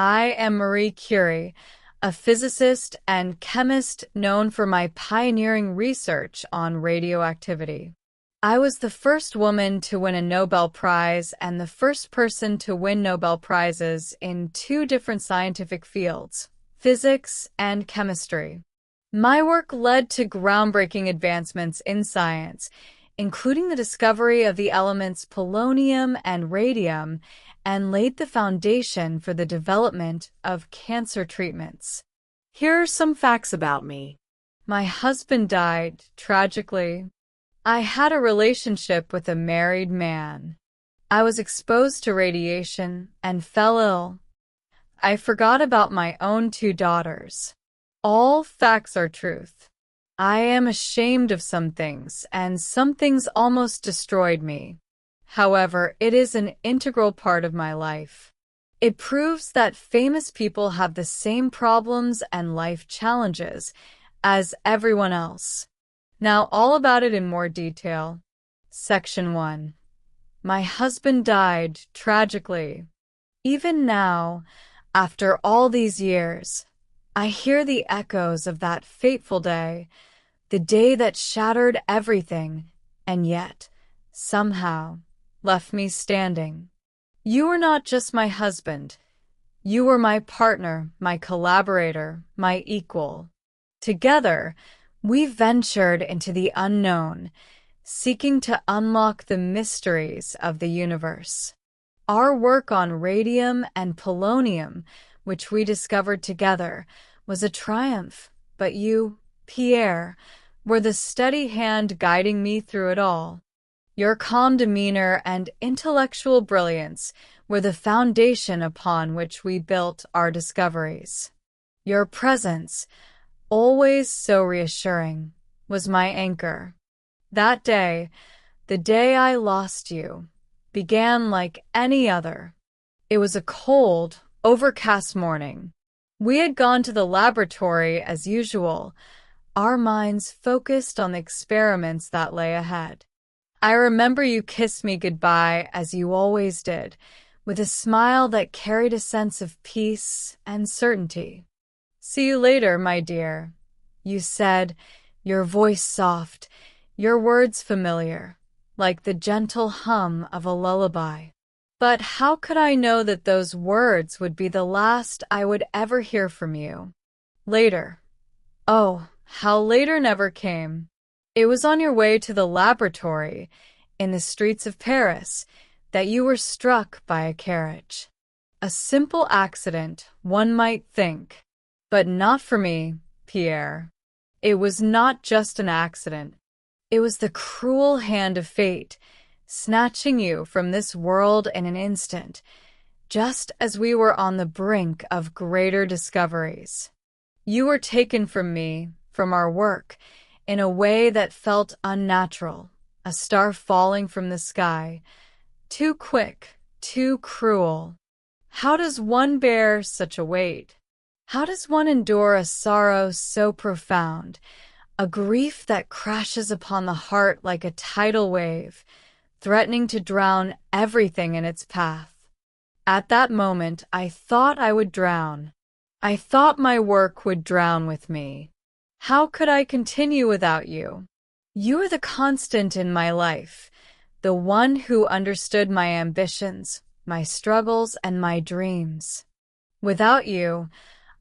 I am Marie Curie, a physicist and chemist known for my pioneering research on radioactivity. I was the first woman to win a Nobel Prize and the first person to win Nobel Prizes in two different scientific fields, physics and chemistry. My work led to groundbreaking advancements in science, including the discovery of the elements polonium and radium, and laid the foundation for the development of cancer treatments. Here are some facts about me. My husband died, tragically. I had a relationship with a married man. I was exposed to radiation and fell ill. I forgot about my own two daughters. All facts are truth. I am ashamed of some things, and some things almost destroyed me. However, it is an integral part of my life. It proves that famous people have the same problems and life challenges as everyone else. Now, all about it in more detail. Section 1. My husband died tragically. Even now, after all these years, I hear the echoes of that fateful day, the day that shattered everything, and yet, somehow, left me standing. You were not just my husband. You were my partner, my collaborator, my equal. Together, we ventured into the unknown, seeking to unlock the mysteries of the universe. Our work on radium and polonium, which we discovered together, was a triumph, but you, Pierre, were the steady hand guiding me through it all. Your calm demeanor and intellectual brilliance were the foundation upon which we built our discoveries. Your presence, always so reassuring, was my anchor. That day, the day I lost you, began like any other. It was a cold, overcast morning. We had gone to the laboratory as usual, our minds focused on the experiments that lay ahead. I remember you kissed me goodbye as you always did, with a smile that carried a sense of peace and certainty. "See you later, my dear," you said, your voice soft, your words familiar, like the gentle hum of a lullaby. But how could I know that those words would be the last I would ever hear from you? Later. Oh, how later never came. It was on your way to the laboratory, in the streets of Paris, that you were struck by a carriage. A simple accident, one might think. But not for me, Pierre. It was not just an accident. It was the cruel hand of fate, snatching you from this world in an instant, just as we were on the brink of greater discoveries. You were taken from me, from our work, in a way that felt unnatural, a star falling from the sky. Too quick, too cruel. How does one bear such a weight? How does one endure a sorrow so profound, a grief that crashes upon the heart like a tidal wave, threatening to drown everything in its path? At that moment, I thought I would drown. I thought my work would drown with me. How could I continue without you? You are the constant in my life, the one who understood my ambitions, my struggles, and my dreams. Without you,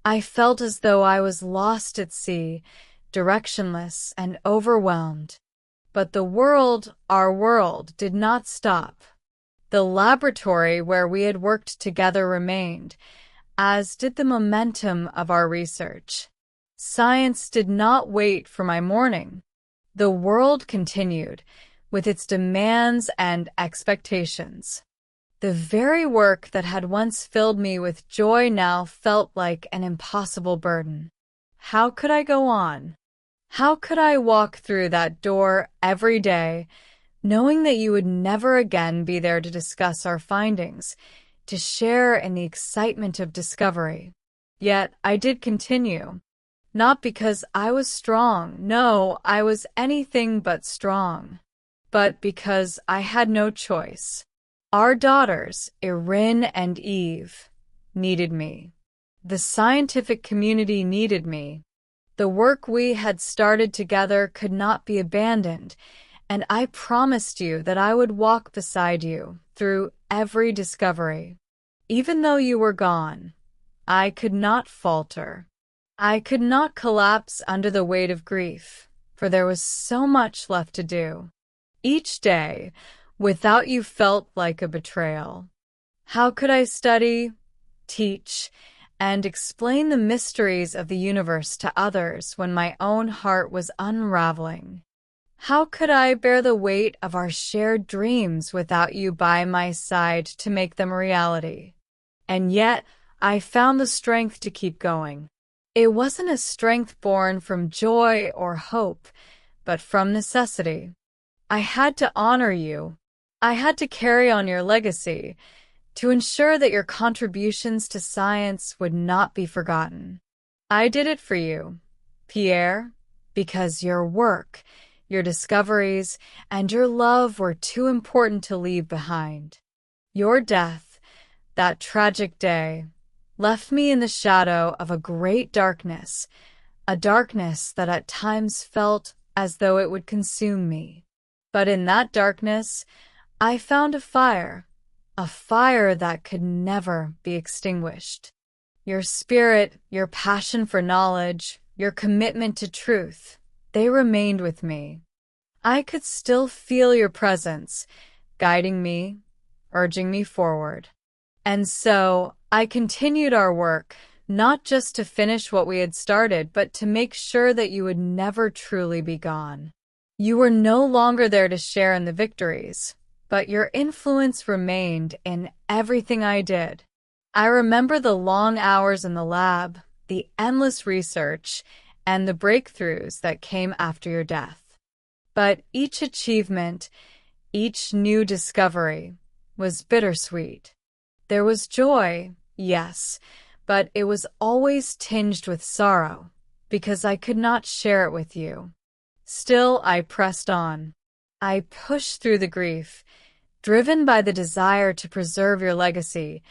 I felt as though I was lost at sea, directionless and overwhelmed. But the world, our world, did not stop. The laboratory where we had worked together remained, as did the momentum of our research. Science did not wait for my mourning. The world continued, with its demands and expectations. The very work that had once filled me with joy now felt like an impossible burden. How could I go on? How could I walk through that door every day, knowing that you would never again be there to discuss our findings, to share in the excitement of discovery? Yet I did continue. Not because I was strong, no, I was anything but strong, but because I had no choice. Our daughters, Erin and Eve, needed me. The scientific community needed me. The work we had started together could not be abandoned, and I promised you that I would walk beside you through every discovery. Even though you were gone, I could not falter. I could not collapse under the weight of grief, for there was so much left to do. Each day, without you, felt like a betrayal. How could I study, teach, and explain the mysteries of the universe to others when my own heart was unraveling? How could I bear the weight of our shared dreams without you by my side to make them a reality? And yet, I found the strength to keep going. It wasn't a strength born from joy or hope, but from necessity. I had to honor you. I had to carry on your legacy, to ensure that your contributions to science would not be forgotten. I did it for you, Pierre, because your work, your discoveries, and your love were too important to leave behind. Your death, that tragic day, left me in the shadow of a great darkness, a darkness that at times felt as though it would consume me. But in that darkness, I found a fire that could never be extinguished. Your spirit, your passion for knowledge, your commitment to truth, they remained with me. I could still feel your presence, guiding me, urging me forward. And so, I continued our work, not just to finish what we had started, but to make sure that you would never truly be gone. You were no longer there to share in the victories, but your influence remained in everything I did. I remember the long hours in the lab, the endless research, and the breakthroughs that came after your death. But each achievement, each new discovery, was bittersweet. There was joy, yes, but it was always tinged with sorrow, because I could not share it with you. Still, I pressed on. I pushed through the grief, driven by the desire to preserve your legacy,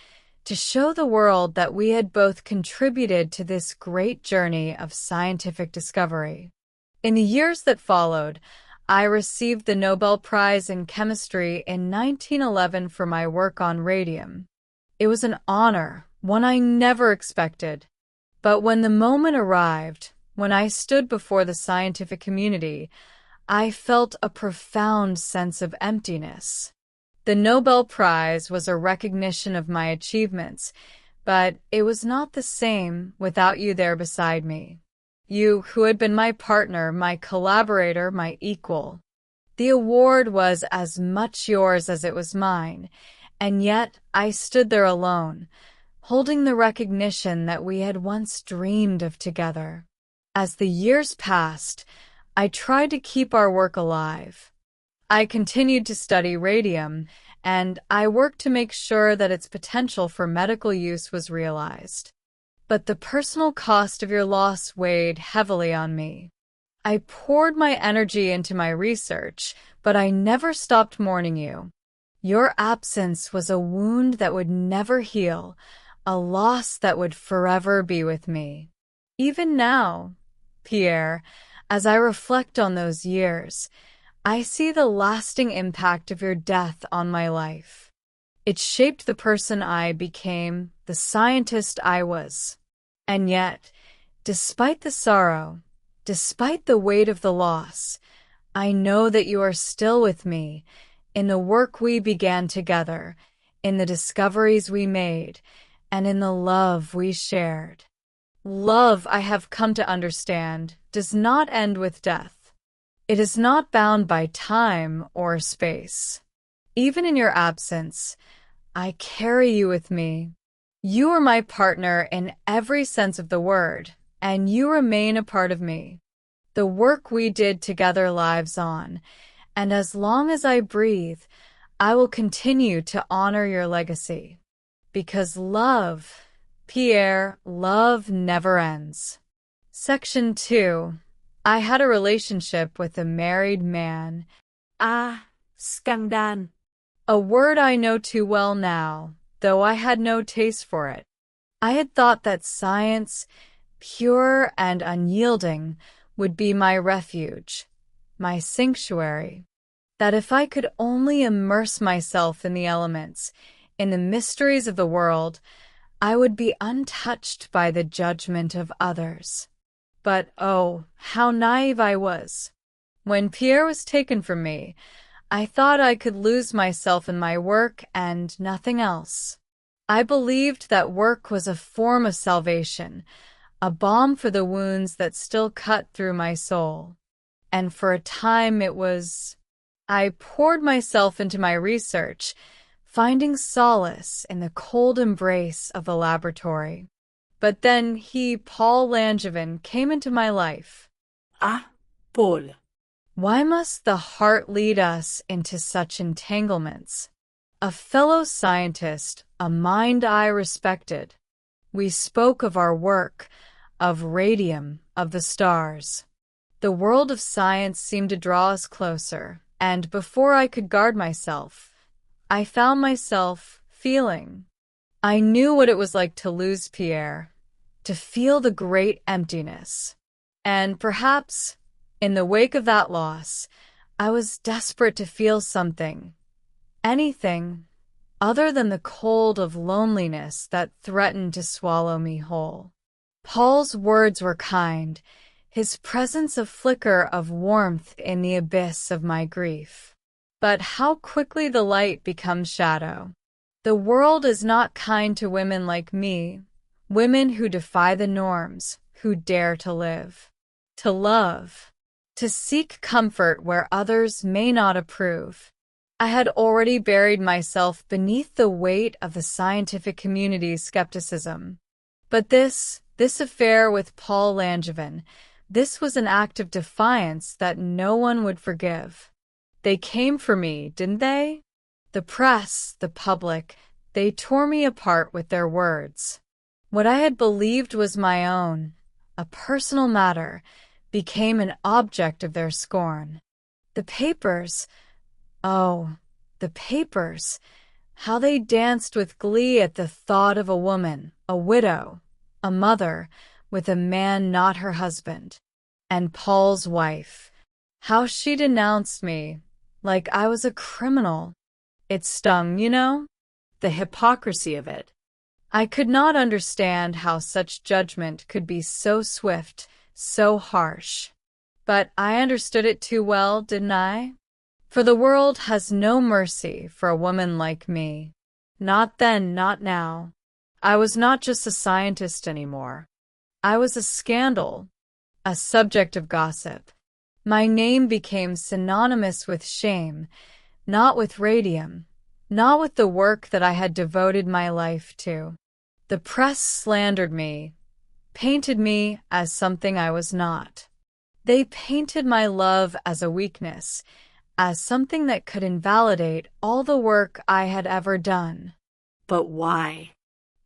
to show the world that we had both contributed to this great journey of scientific discovery. In the years that followed, I received the Nobel Prize in Chemistry in 1911 for my work on radium. It was an honor, one I never expected. But when the moment arrived, when I stood before the scientific community, I felt a profound sense of emptiness. The Nobel Prize was a recognition of my achievements, but it was not the same without you there beside me. You, who had been my partner, my collaborator, my equal. The award was as much yours as it was mine, and yet I stood there alone, holding the recognition that we had once dreamed of together. As the years passed, I tried to keep our work alive. I continued to study radium, and I worked to make sure that its potential for medical use was realized. But the personal cost of your loss weighed heavily on me. I poured my energy into my research, but I never stopped mourning you. Your absence was a wound that would never heal, a loss that would forever be with me. Even now, Pierre, as I reflect on those years, I see the lasting impact of your death on my life. It shaped the person I became, the scientist I was. And yet, despite the sorrow, despite the weight of the loss, I know that you are still with me, in the work we began together, in the discoveries we made, and in the love we shared. Love, I have come to understand, does not end with death. It is not bound by time or space. Even in your absence, I carry you with me. You are my partner in every sense of the word, and you remain a part of me. The work we did together lives on, and as long as I breathe, I will continue to honor your legacy. Because love, Pierre, love never ends. Section 2. I had a relationship with a married man. Scandal. A word I know too well now, though I had no taste for it. I had thought that science, pure and unyielding, would be my refuge, my sanctuary. That if I could only immerse myself in the elements, in the mysteries of the world, I would be untouched by the judgment of others. But oh, how naive I was. When Pierre was taken from me, I thought I could lose myself in my work and nothing else. I believed that work was a form of salvation, a balm for the wounds that still cut through my soul. And for a time I poured myself into my research, finding solace in the cold embrace of the laboratory. But then Paul Langevin, came into my life. Ah, Paul. Why must the heart lead us into such entanglements? A fellow scientist, a mind I respected. We spoke of our work, of radium, of the stars. The world of science seemed to draw us closer, and before I could guard myself, I found myself feeling. I knew what it was like to lose Pierre, to feel the great emptiness. And perhaps, in the wake of that loss, I was desperate to feel something, anything, other than the cold of loneliness that threatened to swallow me whole. Paul's words were kind, his presence a flicker of warmth in the abyss of my grief. But how quickly the light becomes shadow. The world is not kind to women like me, women who defy the norms, who dare to live, to love, to seek comfort where others may not approve. I had already buried myself beneath the weight of the scientific community's skepticism. But this affair with Paul Langevin, this was an act of defiance that no one would forgive. They came for me, didn't they? The press, the public, they tore me apart with their words. What I had believed was my own, a personal matter, became an object of their scorn. The papers, oh, the papers, how they danced with glee at the thought of a woman, a widow, a mother, with a man not her husband. And Paul's wife, how she denounced me, like I was a criminal. It stung, you know? The hypocrisy of it. I could not understand how such judgment could be so swift, so harsh. But I understood it too well, didn't I? For the world has no mercy for a woman like me. Not then, not now. I was not just a scientist anymore. I was a scandal, a subject of gossip. My name became synonymous with shame, not with radium, not with the work that I had devoted my life to. The press slandered me, painted me as something I was not. They painted my love as a weakness, as something that could invalidate all the work I had ever done. But why?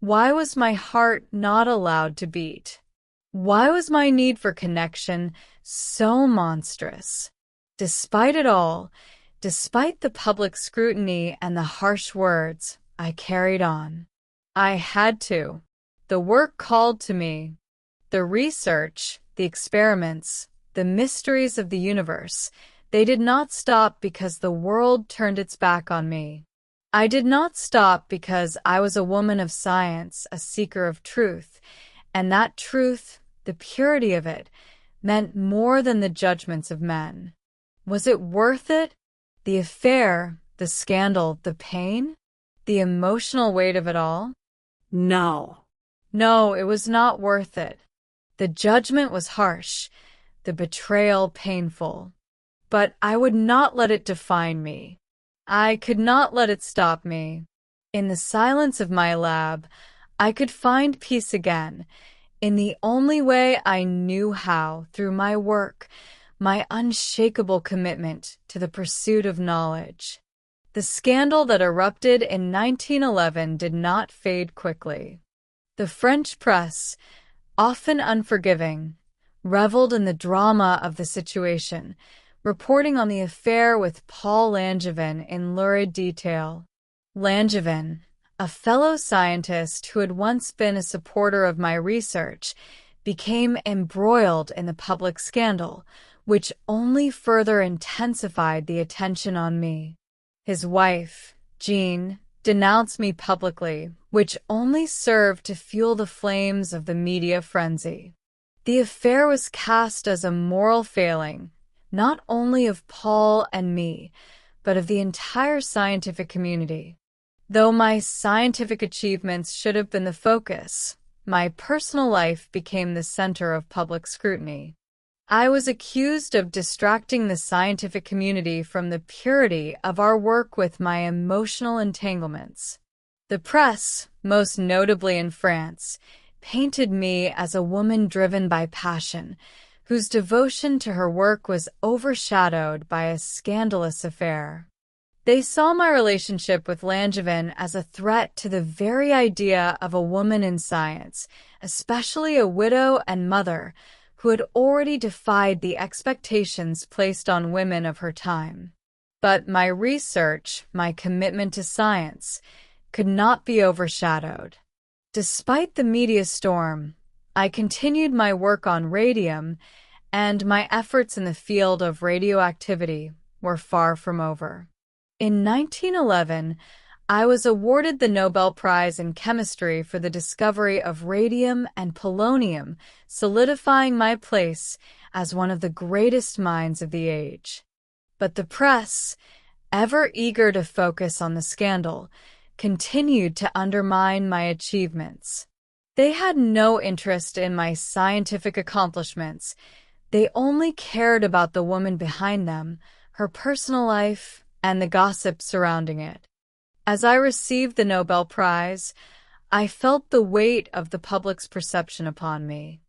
Why was my heart not allowed to beat? Why was my need for connection so monstrous? Despite it all, despite the public scrutiny and the harsh words, I carried on. I had to. The work called to me. The research, the experiments, the mysteries of the universe, they did not stop because the world turned its back on me. I did not stop because I was a woman of science, a seeker of truth, and that truth, the purity of it, meant more than the judgments of men. Was it worth it? The affair, the scandal, the pain? The emotional weight of it all? No. No, it was not worth it. The judgment was harsh, the betrayal painful. But I would not let it define me. I could not let it stop me. In the silence of my lab, I could find peace again, in the only way I knew how, through my work, my unshakable commitment to the pursuit of knowledge. The scandal that erupted in 1911 did not fade quickly. The French press, often unforgiving, reveled in the drama of the situation, reporting on the affair with Paul Langevin in lurid detail. Langevin, A fellow scientist who had once been a supporter of my research became embroiled in the public scandal, which only further intensified the attention on me. His wife, Jean, denounced me publicly, which only served to fuel the flames of the media frenzy. The affair was cast as a moral failing, not only of Paul and me, but of the entire scientific community. Though my scientific achievements should have been the focus, my personal life became the center of public scrutiny. I was accused of distracting the scientific community from the purity of our work with my emotional entanglements. The press, most notably in France, painted me as a woman driven by passion, whose devotion to her work was overshadowed by a scandalous affair. They saw my relationship with Langevin as a threat to the very idea of a woman in science, especially a widow and mother who had already defied the expectations placed on women of her time. But my research, my commitment to science, could not be overshadowed. Despite the media storm, I continued my work on radium, and my efforts in the field of radioactivity were far from over. In 1911, I was awarded the Nobel Prize in Chemistry for the discovery of radium and polonium, solidifying my place as one of the greatest minds of the age. But the press, ever eager to focus on the scandal, continued to undermine my achievements. They had no interest in my scientific accomplishments. They only cared about the woman behind them, her personal life, and the gossip surrounding it. As I received the Nobel Prize, I felt the weight of the public's perception upon me.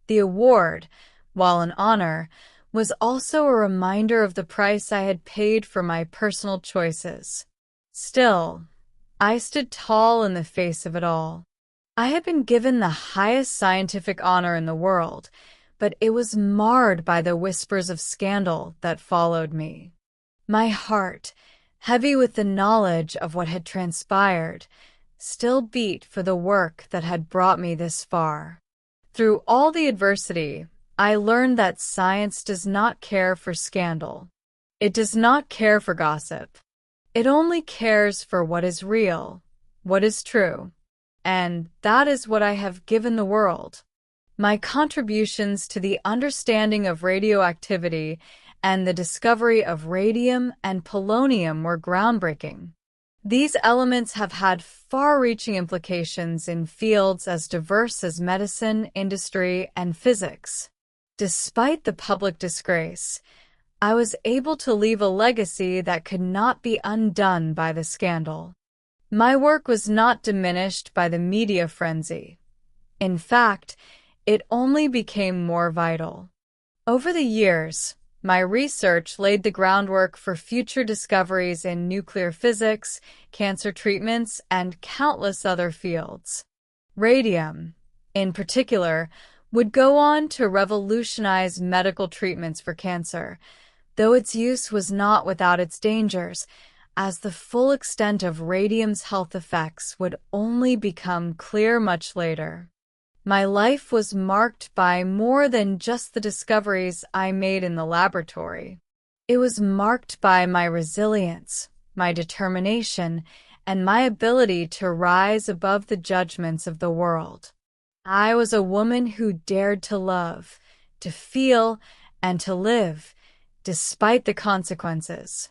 The award, while an honor, was also a reminder of the price I had paid for my personal choices. Still, I stood tall in the face of it all. I had been given the highest scientific honor in the world, but it was marred by the whispers of scandal that followed me. My heart, heavy with the knowledge of what had transpired, still beat for the work that had brought me this far. Through all the adversity, I learned that science does not care for scandal. It does not care for gossip. It only cares for what is real, what is true, and that is what I have given the world. My contributions to the understanding of radioactivity and the discovery of radium and polonium were groundbreaking. These elements have had far-reaching implications in fields as diverse as medicine, industry, and physics. Despite the public disgrace, I was able to leave a legacy that could not be undone by the scandal. My work was not diminished by the media frenzy. In fact, it only became more vital. Over the years, my research laid the groundwork for future discoveries in nuclear physics, cancer treatments, and countless other fields. Radium, in particular, would go on to revolutionize medical treatments for cancer, though its use was not without its dangers, as the full extent of radium's health effects would only become clear much later. My life was marked by more than just the discoveries I made in the laboratory. It was marked by my resilience, my determination, and my ability to rise above the judgments of the world. I was a woman who dared to love, to feel, and to live, despite the consequences.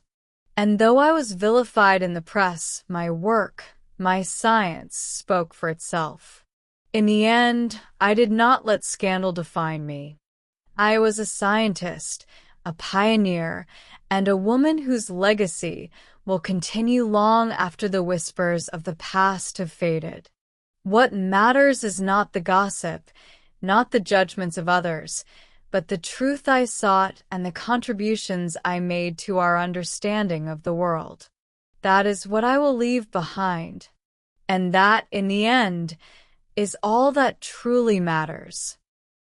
And though I was vilified in the press, my work, my science, spoke for itself. In the end, I did not let scandal define me. I was a scientist, a pioneer, and a woman whose legacy will continue long after the whispers of the past have faded. What matters is not the gossip, not the judgments of others, but the truth I sought and the contributions I made to our understanding of the world. That is what I will leave behind. And that, in the end, is all that truly matters.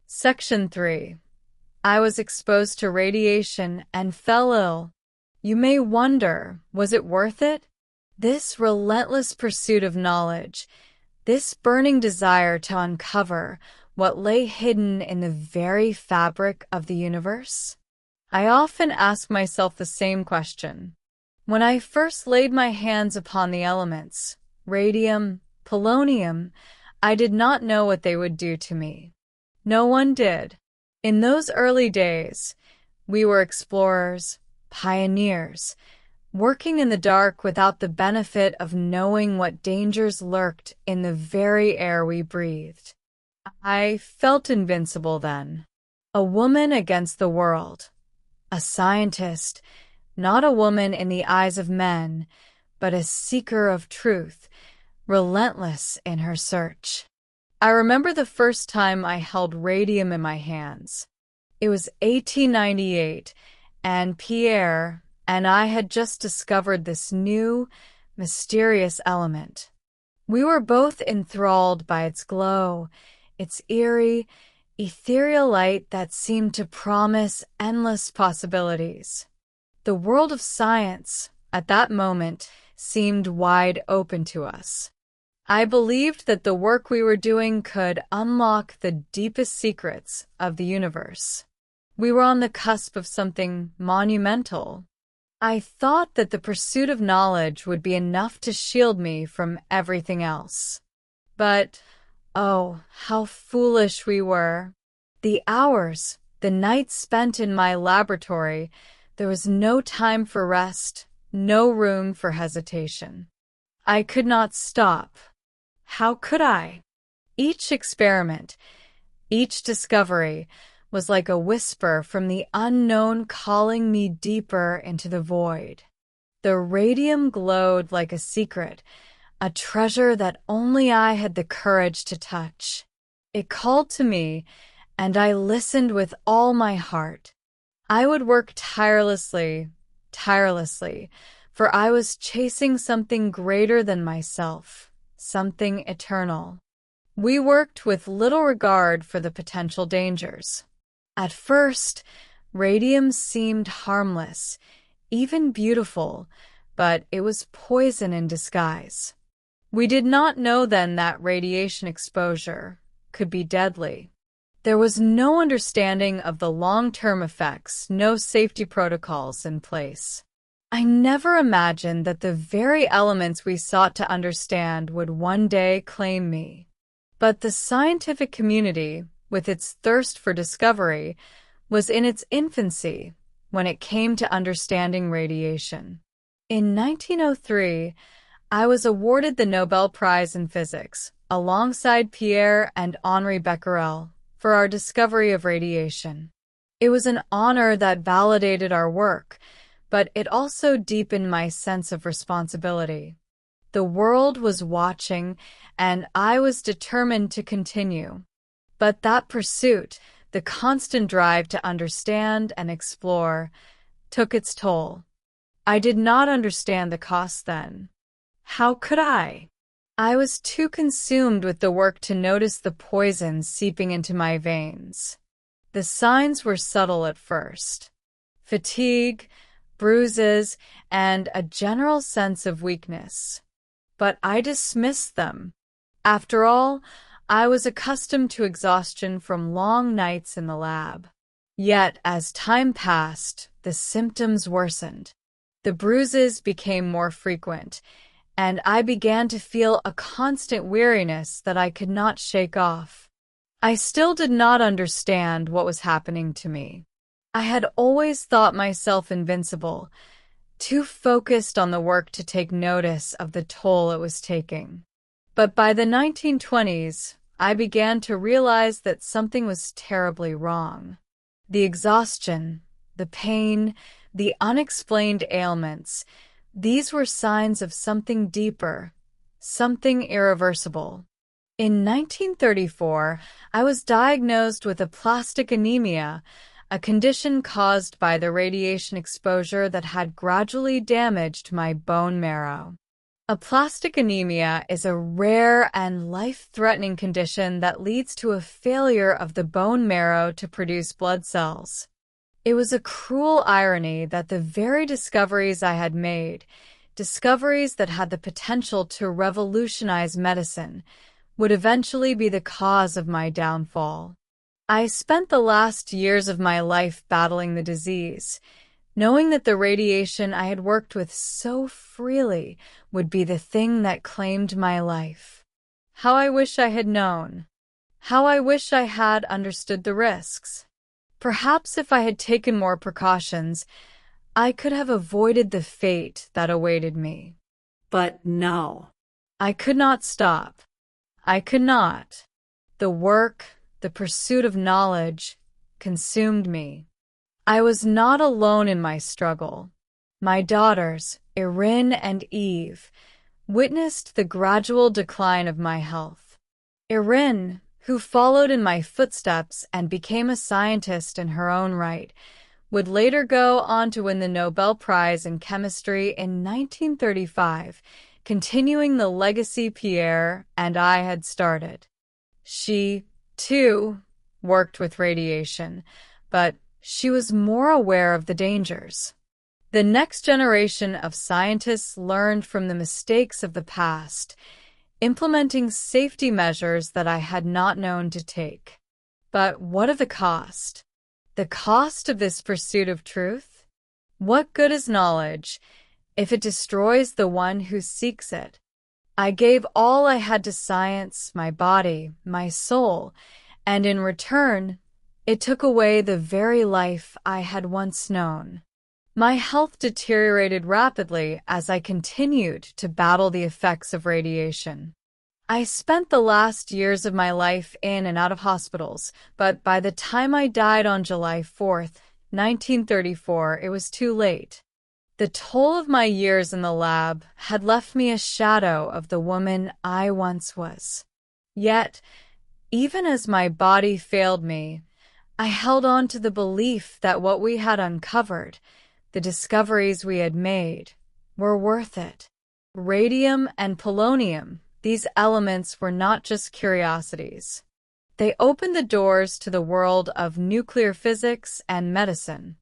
Section 3. I was exposed to radiation and fell ill. You may wonder, was it worth it? This relentless pursuit of knowledge, this burning desire to uncover what lay hidden in the very fabric of the universe? I often ask myself the same question. When I first laid my hands upon the elements, radium, polonium, I did not know what they would do to me. No one did. In those early days, we were explorers, pioneers, working in the dark without the benefit of knowing what dangers lurked in the very air we breathed. I felt invincible then. A woman against the world. A scientist, not a woman in the eyes of men, but a seeker of truth, relentless in her search. I remember the first time I held radium in my hands. It was 1898, and Pierre and I had just discovered this new, mysterious element. We were both enthralled by its glow, its eerie, ethereal light that seemed to promise endless possibilities. The world of science, at that moment, seemed wide open to us. I believed that the work we were doing could unlock the deepest secrets of the universe. We were on the cusp of something monumental. I thought that the pursuit of knowledge would be enough to shield me from everything else. But, oh, how foolish we were. The hours, the nights spent in my laboratory, there was no time for rest, no room for hesitation. I could not stop. How could I? Each experiment, each discovery, was like a whisper from the unknown calling me deeper into the void. The radium glowed like a secret, a treasure that only I had the courage to touch. It called to me, and I listened with all my heart. I would work tirelessly, for I was chasing something greater than myself, something eternal. We worked with little regard for the potential dangers. At first, radium seemed harmless, even beautiful, but it was poison in disguise. We did not know then that radiation exposure could be deadly. There was no understanding of the long-term effects, no safety protocols in place. I never imagined that the very elements we sought to understand would one day claim me. But the scientific community, with its thirst for discovery, was in its infancy when it came to understanding radiation. In 1903, I was awarded the Nobel Prize in Physics, alongside Pierre and Henri Becquerel, for our discovery of radiation. It was an honor that validated our work, but it also deepened my sense of responsibility. The world was watching, and I was determined to continue. But that pursuit, the constant drive to understand and explore, took its toll. I did not understand the cost then. How could I? I was too consumed with the work to notice the poison seeping into my veins. The signs were subtle at first. Fatigue, bruises, and a general sense of weakness. But I dismissed them. After all, I was accustomed to exhaustion from long nights in the lab. Yet, as time passed, the symptoms worsened. The bruises became more frequent, and I began to feel a constant weariness that I could not shake off. I still did not understand what was happening to me. I had always thought myself invincible, too focused on the work to take notice of the toll it was taking. But by the 1920s, I began to realize that something was terribly wrong. The exhaustion, the pain, the unexplained ailments, these were signs of something deeper, something irreversible. In 1934, I was diagnosed with aplastic anemia, a condition caused by the radiation exposure that had gradually damaged my bone marrow. Aplastic anemia is a rare and life-threatening condition that leads to a failure of the bone marrow to produce blood cells. It was a cruel irony that the very discoveries I had made, discoveries that had the potential to revolutionize medicine, would eventually be the cause of my downfall. I spent the last years of my life battling the disease, knowing that the radiation I had worked with so freely would be the thing that claimed my life. How I wish I had known. How I wish I had understood the risks. Perhaps if I had taken more precautions, I could have avoided the fate that awaited me. But no. I could not stop. I could not. The work, the pursuit of knowledge, consumed me. I was not alone in my struggle. My daughters, Erin and Eve, witnessed the gradual decline of my health. Erin, who followed in my footsteps and became a scientist in her own right, would later go on to win the Nobel Prize in Chemistry in 1935, continuing the legacy Pierre and I had started. She, too, worked with radiation, but she was more aware of the dangers. The next generation of scientists learned from the mistakes of the past, implementing safety measures that I had not known to take. But what of the cost? The cost of this pursuit of truth? What good is knowledge if it destroys the one who seeks it? I gave all I had to science, my body, my soul, and in return, it took away the very life I had once known. My health deteriorated rapidly as I continued to battle the effects of radiation. I spent the last years of my life in and out of hospitals, but by the time I died on July 4th, 1934, it was too late. The toll of my years in the lab had left me a shadow of the woman I once was. Yet, even as my body failed me, I held on to the belief that what we had uncovered, the discoveries we had made, were worth it. Radium and polonium, these elements were not just curiosities. They opened the doors to the world of nuclear physics and medicine.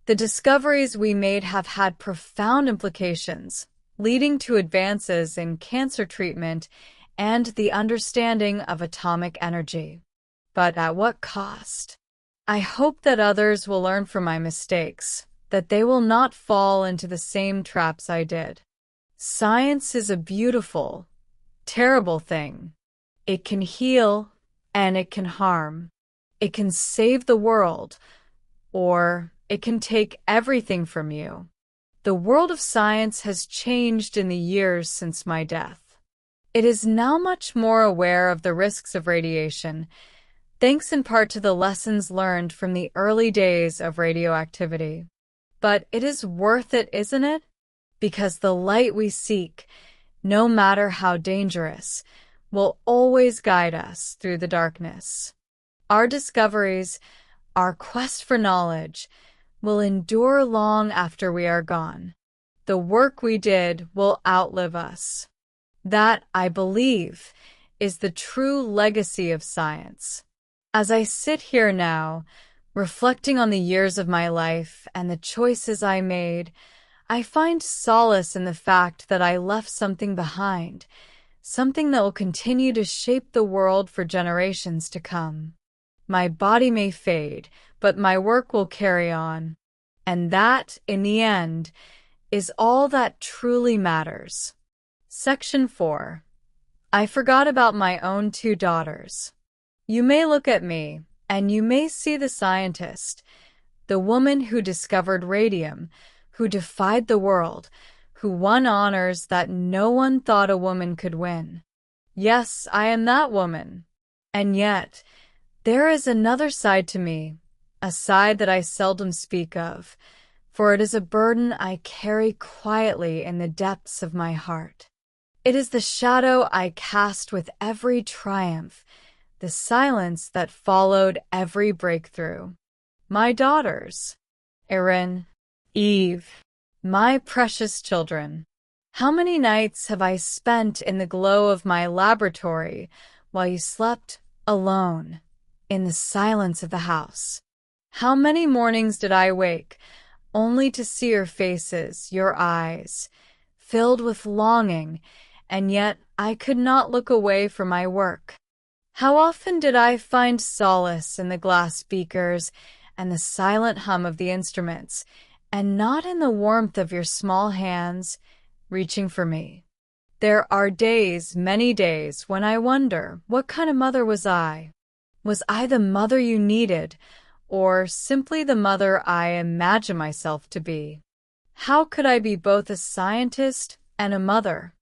The discoveries we made have had profound implications, leading to advances in cancer treatment and the understanding of atomic energy. But at what cost? I hope that others will learn from my mistakes, that they will not fall into the same traps I did. Science is a beautiful, terrible thing. It can heal and it can harm. It can save the world, or it can take everything from you. The world of science has changed in the years since my death. It is now much more aware of the risks of radiation, thanks in part to the lessons learned from the early days of radioactivity. But it is worth it, isn't it? Because the light we seek, no matter how dangerous, will always guide us through the darkness. Our discoveries, our quest for knowledge, will endure long after we are gone. The work we did will outlive us. That, I believe, is the true legacy of science. As I sit here now, reflecting on the years of my life and the choices I made, I find solace in the fact that I left something behind, something that will continue to shape the world for generations to come. My body may fade, but my work will carry on. And that, in the end, is all that truly matters. Section 4. I forgot about my own 2 daughters. You may look at me, and you may see the scientist, the woman who discovered radium, who defied the world, who won honors that no one thought a woman could win. Yes, I am that woman. And yet, there is another side to me, a side that I seldom speak of, for it is a burden I carry quietly in the depths of my heart. It is the shadow I cast with every triumph, the silence that followed every breakthrough. My daughters, Erin, Eve, my precious children. How many nights have I spent in the glow of my laboratory while you slept alone in the silence of the house? How many mornings did I wake only to see your faces, your eyes, filled with longing, and yet I could not look away from my work. How often did I find solace in the glass beakers and the silent hum of the instruments, and not in the warmth of your small hands reaching for me. There are days, many days, when I wonder, what kind of mother was I? Was I the mother you needed, or simply the mother I imagine myself to be? How could I be both a scientist and a mother?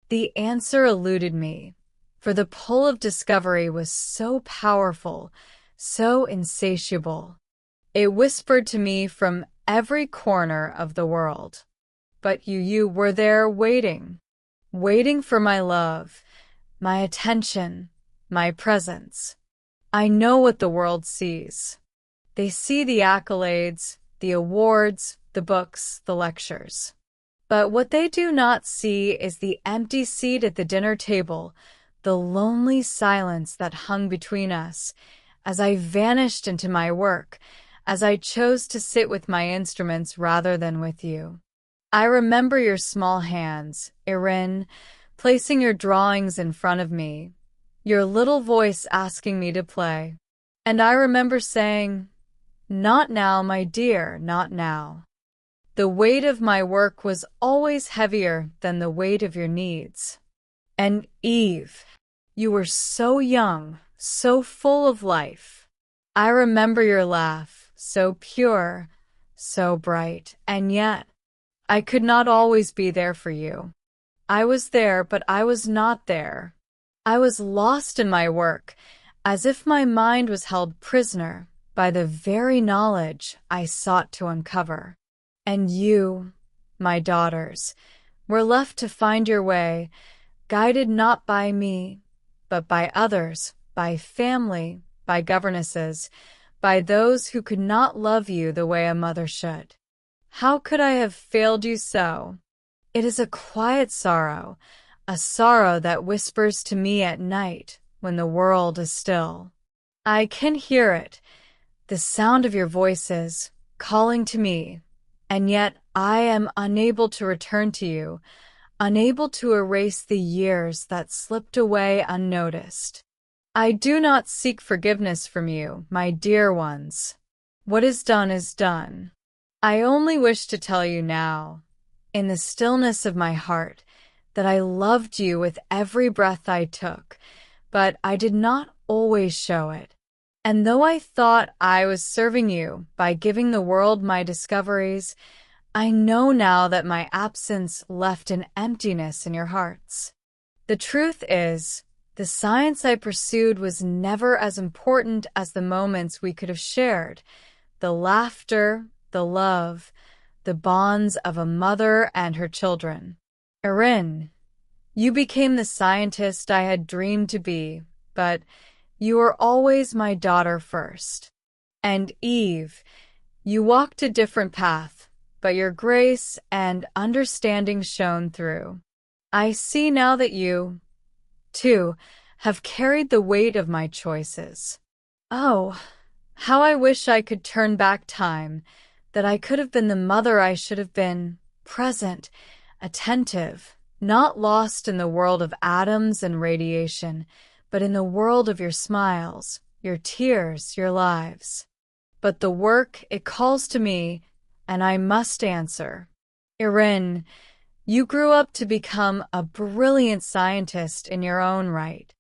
The answer eluded me, for the pull of discovery was so powerful, so insatiable. It whispered to me from every corner of the world. But you were there waiting for my love, my attention, my presence. I know what the world sees. They see the accolades, the awards, the books, the lectures. But what they do not see is the empty seat at the dinner table, the lonely silence that hung between us, as I vanished into my work, as I chose to sit with my instruments rather than with you. I remember your small hands, Erin, placing your drawings in front of me, your little voice asking me to play. And I remember saying, "Not now, my dear, not now." The weight of my work was always heavier than the weight of your needs. And Eve, you were so young, so full of life. I remember your laugh, so pure, so bright, and yet I could not always be there for you. I was there, but I was not there. I was lost in my work, as if my mind was held prisoner by the very knowledge I sought to uncover. And you, my daughters, were left to find your way, guided not by me, but by others, by family, by governesses, by those who could not love you the way a mother should. How could I have failed you so? It is a quiet sorrow, a sorrow that whispers to me at night when the world is still. I can hear it, the sound of your voices, calling to me, and yet I am unable to return to you, unable to erase the years that slipped away unnoticed. I do not seek forgiveness from you, my dear ones. What is done is done. I only wish to tell you now, in the stillness of my heart, that I loved you with every breath I took, but I did not always show it. And though I thought I was serving you by giving the world my discoveries, I know now that my absence left an emptiness in your hearts. The truth is, the science I pursued was never as important as the moments we could have shared, the laughter, the love, the bonds of a mother and her children. Erin, you became the scientist I had dreamed to be, but you were always my daughter first. And Eve, you walked a different path, but your grace and understanding shone through. I see now that you, too, have carried the weight of my choices. Oh, how I wish I could turn back time, that I could have been the mother I should have been, present, attentive, not lost in the world of atoms and radiation, but in the world of your smiles, your tears, your lives. But the work, it calls to me, and I must answer. Erin, you grew up to become a brilliant scientist in your own right.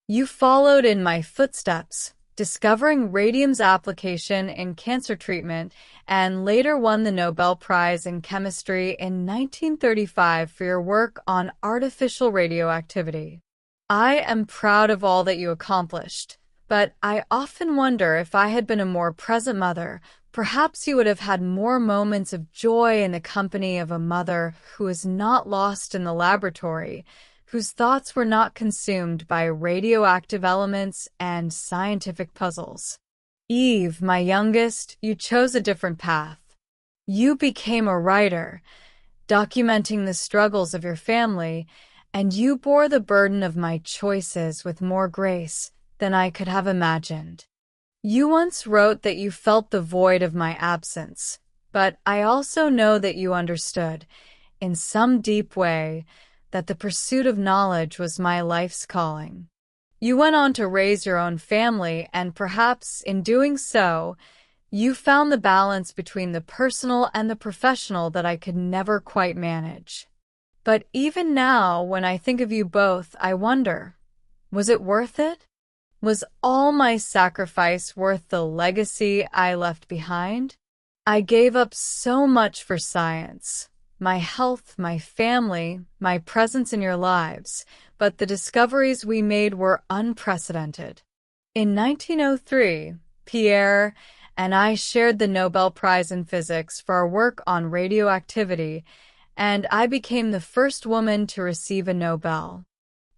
You followed in my footsteps, discovering radium's application in cancer treatment, and later won the Nobel Prize in Chemistry in 1935 for your work on artificial radioactivity. I am proud of all that you accomplished, but I often wonder if I had been a more present mother, perhaps you would have had more moments of joy in the company of a mother who is not lost in the laboratory, whose thoughts were not consumed by radioactive elements and scientific puzzles. Eve, my youngest, you chose a different path. You became a writer, documenting the struggles of your family, and you bore the burden of my choices with more grace than I could have imagined. You once wrote that you felt the void of my absence, but I also know that you understood. in some deep way, that the pursuit of knowledge was my life's calling. You went on to raise your own family, and perhaps in doing so, you found the balance between the personal and the professional that I could never quite manage. But even now, when I think of you both, I wonder, was it worth it? Was all my sacrifice worth the legacy I left behind? I gave up so much for science, my health, my family, my presence in your lives, but the discoveries we made were unprecedented. In 1903, Pierre and I shared the Nobel Prize in Physics for our work on radioactivity, and I became the first woman to receive a Nobel.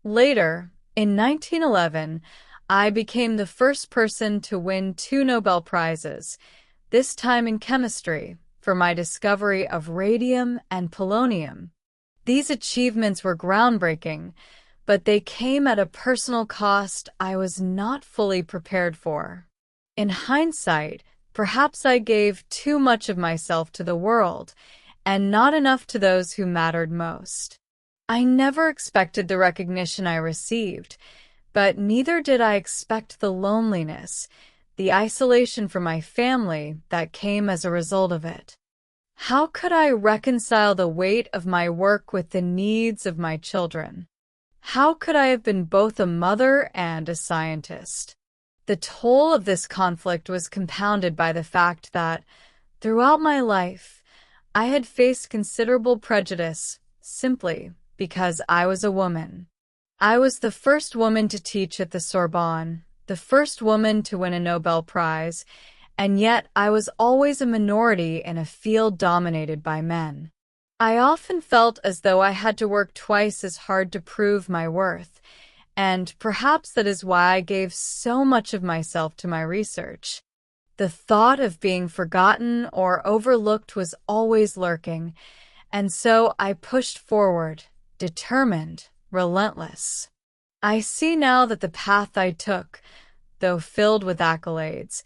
Later, in 1911, I became the first person to win 2 Nobel Prizes, this time in chemistry, for my discovery of radium and polonium. These achievements were groundbreaking, but they came at a personal cost I was not fully prepared for. In hindsight, perhaps I gave too much of myself to the world, and not enough to those who mattered most. I never expected the recognition I received, but neither did I expect the loneliness, the isolation from my family that came as a result of it. How could I reconcile the weight of my work with the needs of my children? How could I have been both a mother and a scientist? The toll of this conflict was compounded by the fact that, throughout my life, I had faced considerable prejudice simply because I was a woman. I was the first woman to teach at the Sorbonne, the first woman to win a Nobel Prize, and yet I was always a minority in a field dominated by men. I often felt as though I had to work twice as hard to prove my worth, and perhaps that is why I gave so much of myself to my research. The thought of being forgotten or overlooked was always lurking, and so I pushed forward, determined, relentless. I see now that the path I took, though filled with accolades,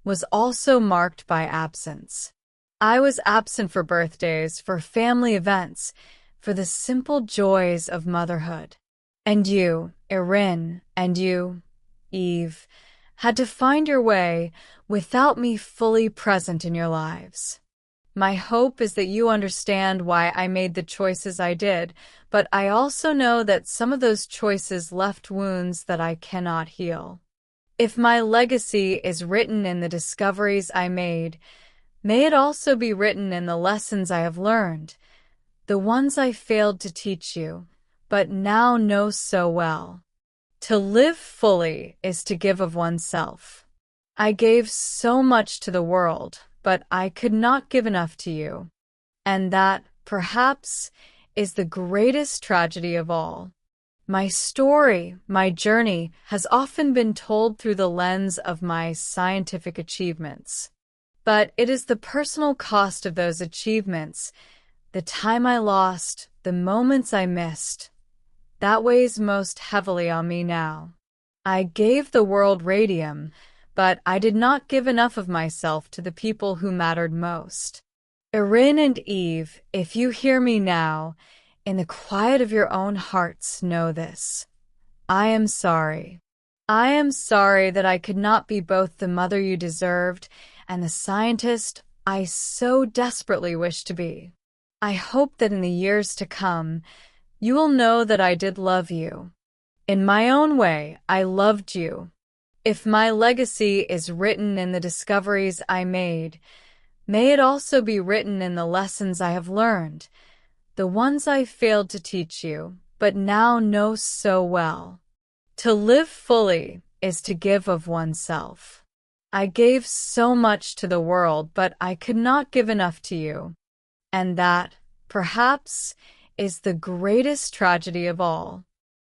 was also marked by absence. I was absent for birthdays, for family events, for the simple joys of motherhood. And you, Erin, and you, Eve, had to find your way without me fully present in your lives. My hope is that you understand why I made the choices I did, but I also know that some of those choices left wounds that I cannot heal. If my legacy is written in the discoveries I made, may it also be written in the lessons I have learned, the ones I failed to teach you, but now know so well. To live fully is to give of oneself. I gave so much to the world, but I could not give enough to you. And that, perhaps, is the greatest tragedy of all. My story, my journey, has often been told through the lens of my scientific achievements. But it is the personal cost of those achievements, the time I lost, the moments I missed, that weighs most heavily on me now. I gave the world radium, but I did not give enough of myself to the people who mattered most. Erin and Eve, if you hear me now, in the quiet of your own hearts, know this. I am sorry. I am sorry that I could not be both the mother you deserved and the scientist I so desperately wish to be. I hope that in the years to come, you will know that I did love you. In my own way, I loved you. If my legacy is written in the discoveries I made, may it also be written in the lessons I have learned, the ones I failed to teach you, but now know so well. To live fully is to give of oneself. I gave so much to the world, but I could not give enough to you. And that, perhaps, is the greatest tragedy of all.